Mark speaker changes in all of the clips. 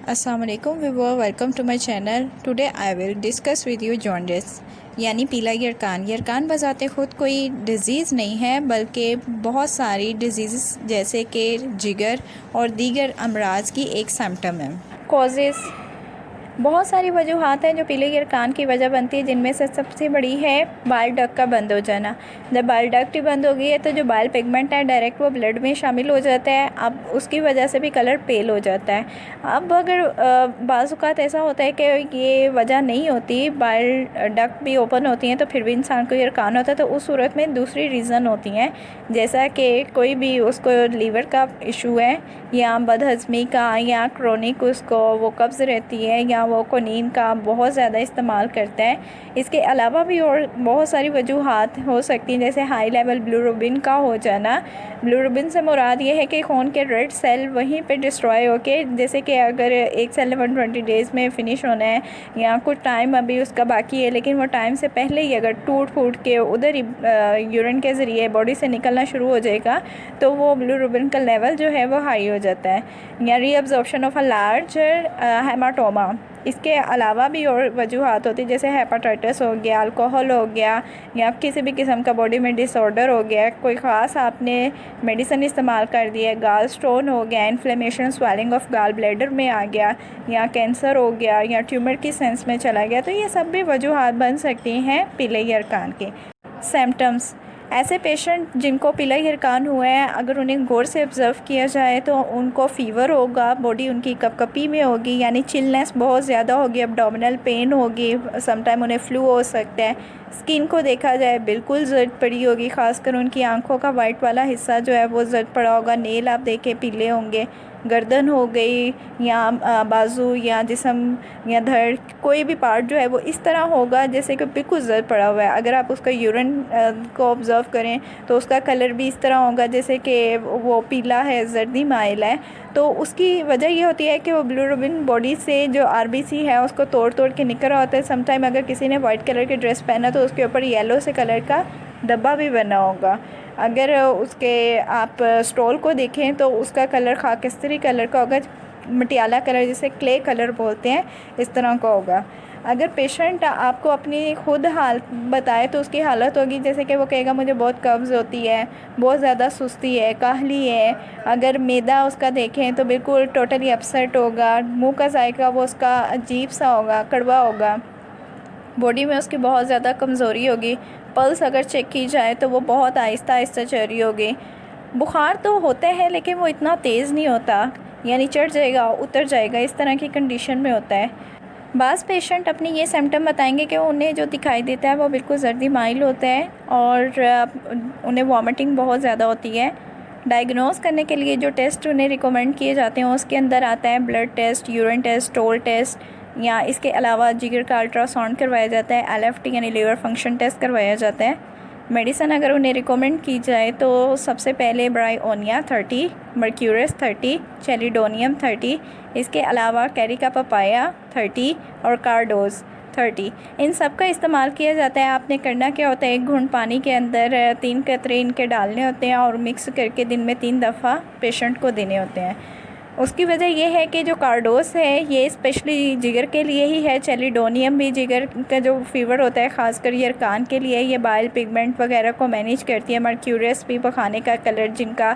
Speaker 1: Assalamualaikum viewer, welcome to my channel. Today I will discuss with you jaundice यानी पीला यरकान। यरकान बजाते ख़ुद कोई डिज़ीज़ नहीं है बल्कि बहुत सारी डिजीज़ जैसे कि जिगर और दीगर अमराज की एक सिम्टम है। कॉजेज़ बहुत सारी वजूहात हैं जो पीले यरकान की वजह बनती है, जिनमें से सबसे बड़ी है बाल डक्ट का बंद हो जाना। जब बाल डक्ट बंद हो गई है तो जो बाल पिगमेंट है डायरेक्ट वो ब्लड में शामिल हो जाता है। अब उसकी वजह से भी कलर पेल हो जाता है। अब अगर बाज़-औक़ात ऐसा होता है कि ये वजह नहीं होती, बाल डक्ट भी ओपन होती हैं तो फिर भी इंसान को यरकान होता है, तो उस सूरत में दूसरी रीज़न होती हैं, जैसा कि कोई भी उसको लीवर का इशू है या बदहज़मी का या क्रोनिक उसको वो कब्ज़ रहती है या वो कोनीन का बहुत ज़्यादा इस्तेमाल करता है। इसके अलावा भी और बहुत सारी वजूहात हो सकती हैं, जैसे हाई लेवल बिलिरुबिन का हो जाना। बिलिरुबिन से मुराद ये है कि खून के रेड सेल वहीं पे डिस्ट्रॉय होके, जैसे कि अगर एक सेल 120 डेज़ में फ़िनिश होना है या कुछ टाइम अभी उसका बाकी है, लेकिन वो टाइम से पहले ही अगर टूट फूट के उधर ही यूरिन के ज़रिए बॉडी से निकलना शुरू हो जाएगा तो वो बिलिरुबिन का लेवल जो है वो हाई हो जाता है, या reabsorption of a large haematoma. इसके अलावा भी और वजूहात होती है, जैसे हेपाटाइटिस हो गया, अल्कोहल हो गया, या किसी भी किस्म का बॉडी में डिसऑर्डर हो गया, कोई ख़ास आपने मेडिसिन इस्तेमाल कर दिया, गाल स्टोन हो गया, inflammation swelling of gall bladder में आ गया, या कैंसर हो गया, या ट्यूमर की सेंस में चला गया, तो ये सब भी वजूहात बन सकती हैं पीले यरकान के। सिम्टम्स: ऐसे पेशेंट जिनको पीला यरकान हुआ है, अगर उन्हें गौर से ऑब्ज़र्व किया जाए तो उनको फ़ीवर होगा, बॉडी उनकी कपकपी में होगी यानी चिलनेस बहुत ज़्यादा होगी, एब्डोमिनल पेन होगी, समटाइम उन्हें फ्लू हो सकता है। स्किन को देखा जाए बिल्कुल ज़र्द पड़ी होगी, ख़ासकर उनकी आंखों का वाइट वाला हिस्सा जो है वो ज़र्द पड़ा होगा। नेल आप देखें पीले होंगे। गर्दन हो गई या बाजू या जिस्म या धड़, कोई भी पार्ट जो है वो इस तरह होगा जैसे कि बिल्कुल ज़र्द पड़ा हुआ है। अगर आप उसका यूरिन को ऑब्ज़र्व करें तो उसका कलर भी इस तरह होगा जैसे कि वो पीला है, जर्दी माइल है। तो उसकी वजह ये होती है कि वो बिलिरुबिन बॉडी से जो आरबीसी है उसको तोड़ तोड़ के निकल रहा होता है। समटाइम अगर किसी ने वाइट कलर की ड्रेस पहना तो उसके ऊपर येलो से कलर का धब्बा भी बना होगा। अगर उसके आप स्टोल को देखें तो उसका कलर खाकिस्तरी कलर का होगा, मटियाला कलर जिसे क्ले कलर बोलते हैं, इस तरह का होगा। अगर पेशेंट आपको अपनी खुद हालत बताए तो उसकी हालत होगी जैसे कि वो कहेगा मुझे बहुत कब्ज़ होती है, बहुत ज़्यादा सुस्ती है, काहली है। अगर मैदा उसका देखें तो बिल्कुल टोटली अपसेट होगा। मुंह का जायका वो उसका अजीब सा होगा, कड़वा होगा। बॉडी में उसकी बहुत ज़्यादा कमज़ोरी होगी। पल्स अगर चेक की जाए तो वो बहुत आहिस्ता आहिस्ता चल रही होगी। बुखार तो होता है लेकिन वो इतना तेज़ नहीं होता, यानी चढ़ जाएगा उतर जाएगा, इस तरह की कंडीशन में होता है। बाज़ पेशेंट अपनी ये सिम्टम बताएंगे कि उन्हें जो दिखाई देता है वो बिल्कुल जर्दी माइल होता है और उन्हें वॉमिटिंग बहुत ज़्यादा होती है। डायग्नोस करने के लिए जो टेस्ट उन्हें रिकमेंड किए जाते हैं उसके अंदर आता है blood test, urine test, stool test, या इसके अलावा जिगर का अल्ट्रासाउंड करवाया जाता है, एलएफटी यानी लीवर फंक्शन टेस्ट करवाया जाता है। मेडिसिन अगर उन्हें रिकमेंड की जाए तो सबसे पहले ब्रायोनिया 30, मर्क्यूरस 30, चेलिडोनियम 30, इसके अलावा कैरिका पपाया 30 और कार्डोज़ 30, इन सब का इस्तेमाल किया जाता है। आपने करना क्या होता है, एक घूंट पानी के अंदर 3 कतरे इनके डालने होते हैं और मिक्स करके दिन में 3 दफ़ा पेशेंट को देने होते हैं। उसकी वजह यह है कि जो कार्डोस है ये स्पेशली जिगर के लिए ही है। चेलिडोनियम भी जिगर का जो फ़ीवर होता है ख़ासकर यरकान के लिए, ये बाइल पिगमेंट वगैरह को मैनेज करती है। मर्क्यूरियस भी पखाने का कलर जिनका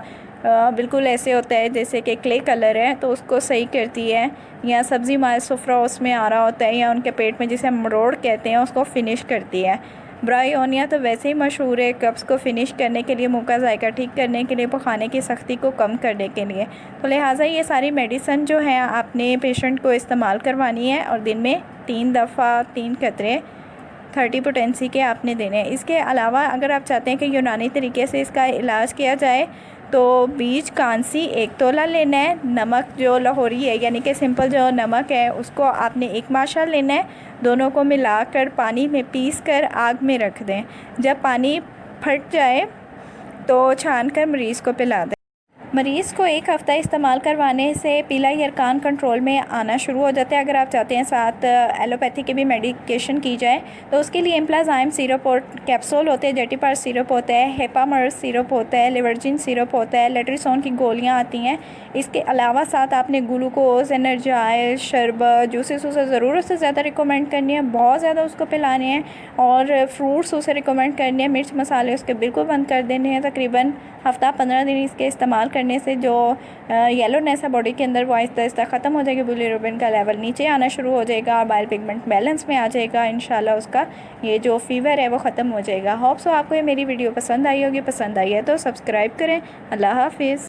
Speaker 1: बिल्कुल ऐसे होता है जैसे कि क्ले कलर है तो उसको सही करती है, या सब्ज़ी माल सुफ्रा उसमें आ रहा होता है या उनके पेट में जिसे हम मरोड़ कहते हैं उसको फ़िनिश करती है। ब्रायोनिया तो वैसे ही मशहूर है कब्ज़ को फ़िनिश करने के लिए, मुँह का जायका ठीक करने के लिए, पखाने की सख्ती को कम करने के लिए। तो लिहाजा ये सारी मेडिसिन जो है आपने पेशेंट को इस्तेमाल करवानी है और दिन में 3 दफ़ा 3 कतरे 30 पोटेंसी के आपने देने हैं। इसके अलावा अगर आप चाहते हैं कि यूनानी तरीके से इसका इलाज किया जाए तो बीज कांसी 1 तोला लेना है। नमक जो लाहौरी है यानी कि सिंपल जो नमक है उसको आपने 1 माशा लेना है। दोनों को मिलाकर पानी में पीस कर आग में रख दें। जब पानी फट जाए तो छान कर मरीज़ को पिला दें। मरीज़ को एक हफ़्ता इस्तेमाल करवाने से पीला यरकान कंट्रोल में आना शुरू हो जाता है। अगर आप चाहते हैं साथ एलोपैथी की भी मेडिकेशन की जाए तो उसके लिए इम्प्लाज़ाइम सिरप और कैप्सूल होते हैं, जेटिपार सिरप होता है, हेपामर्स सिरप होता है, लिवर्जिन सिरप होता है, लेट्रिसोन की गोलियाँ आती हैं। इसके अलावा साथ आपने ग्लूकोज, एनर्जाइल, शरबत, जूसेस उसे ज़रूरत से ज़्यादा रिकमेंड करनी है, बहुत ज़्यादा उसको पिलाने हैं और फ्रूट्स उसे रिकमेंड करने हैं। मिर्च मसाले उसके बिल्कुल बंद कर देने हैं। तकरीबन हफ़्ता 15 दिन इसके इस्तेमाल करने से जो येलोनेस है बॉडी के अंदर वो आहिस्ता आहिस्ता ख़त्म हो जाएगी, बिलिरुबिन का लेवल नीचे आना शुरू हो जाएगा और बाइल पिगमेंट बैलेंस में आ जाएगा। इंशाल्लाह उसका ये जो फ़ीवर है वो ख़त्म हो जाएगा। होप सो आपको ये मेरी वीडियो पसंद आई होगी। पसंद आई है तो सब्सक्राइब करें। अल्लाह हाफिज़।